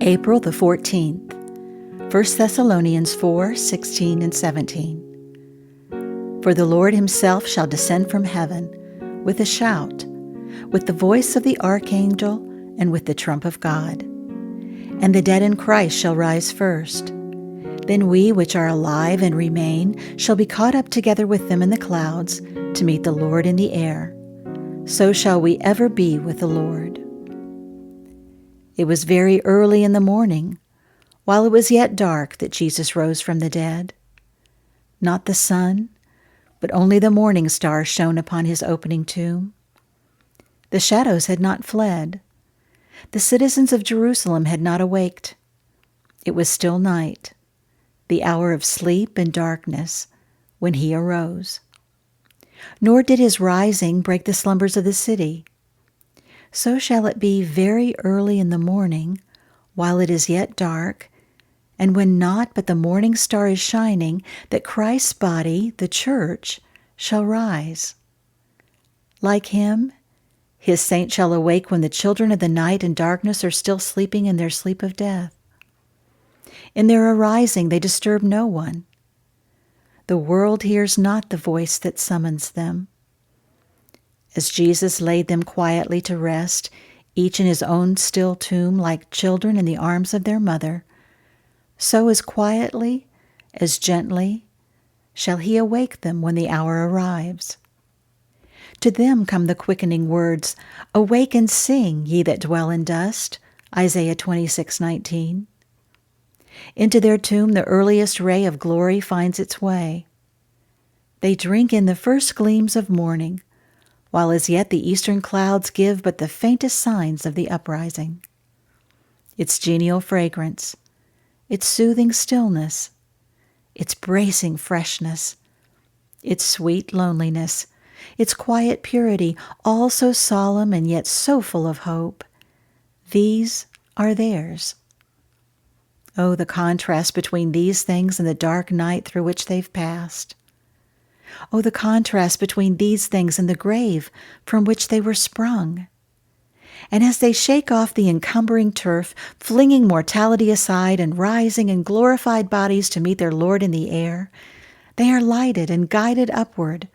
April the 14th, 1 Thessalonians 4:16 and 17. For the Lord himself shall descend from heaven with a shout, with the voice of the archangel, and with the trump of God. And the dead in Christ shall rise first. Then we which are alive and remain shall be caught up together with them in the clouds to meet the Lord in the air. So shall we ever be with the Lord. It was very early in the morning, while it was yet dark, that Jesus rose from the dead. Not the sun, but only the morning star shone upon his opening tomb. The shadows had not fled. The citizens of Jerusalem had not awaked. It was still night, the hour of sleep and darkness, when he arose. Nor did his rising break the slumbers of the city. So shall it be very early in the morning, while it is yet dark, and when naught but the morning star is shining, that Christ's body, the church, shall rise. Like him, his saints shall awake when the children of the night and darkness are still sleeping in their sleep of death. In their arising they disturb no one. The world hears not the voice that summons them. As Jesus laid them quietly to rest, each in his own still tomb, like children in the arms of their mother, so as quietly, as gently, shall he awake them when the hour arrives. To them come the quickening words, "Awake and sing, ye that dwell in dust," Isaiah 26:19. Into their tomb the earliest ray of glory finds its way. They drink in the first gleams of morning, while as yet the eastern clouds give but the faintest signs of the uprising. Its genial fragrance, its soothing stillness, its bracing freshness, its sweet loneliness, its quiet purity, all so solemn and yet so full of hope, these are theirs. Oh, the contrast between these things and the dark night through which they've passed. Oh, the contrast between these things and the grave from which they were sprung. And as they shake off the encumbering turf, flinging mortality aside and rising in glorified bodies to meet their Lord in the air, they are lighted and guided upward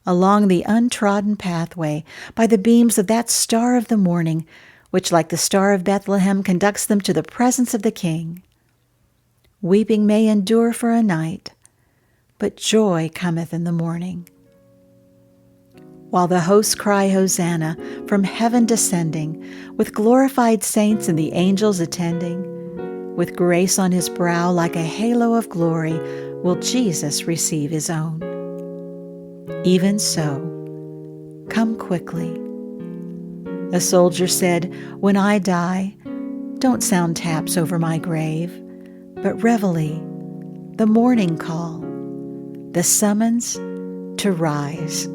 along the untrodden pathway by the beams of that star of the morning, which, like the star of Bethlehem, conducts them to the presence of the King. Weeping may endure for a night, but joy cometh in the morning. While the hosts cry Hosanna, from heaven descending, with glorified saints and the angels attending, with grace on his brow like a halo of glory, will Jesus receive his own. Even so, come quickly. A soldier said, "When I die, don't sound taps over my grave, but reveille, the morning call, the summons to rise."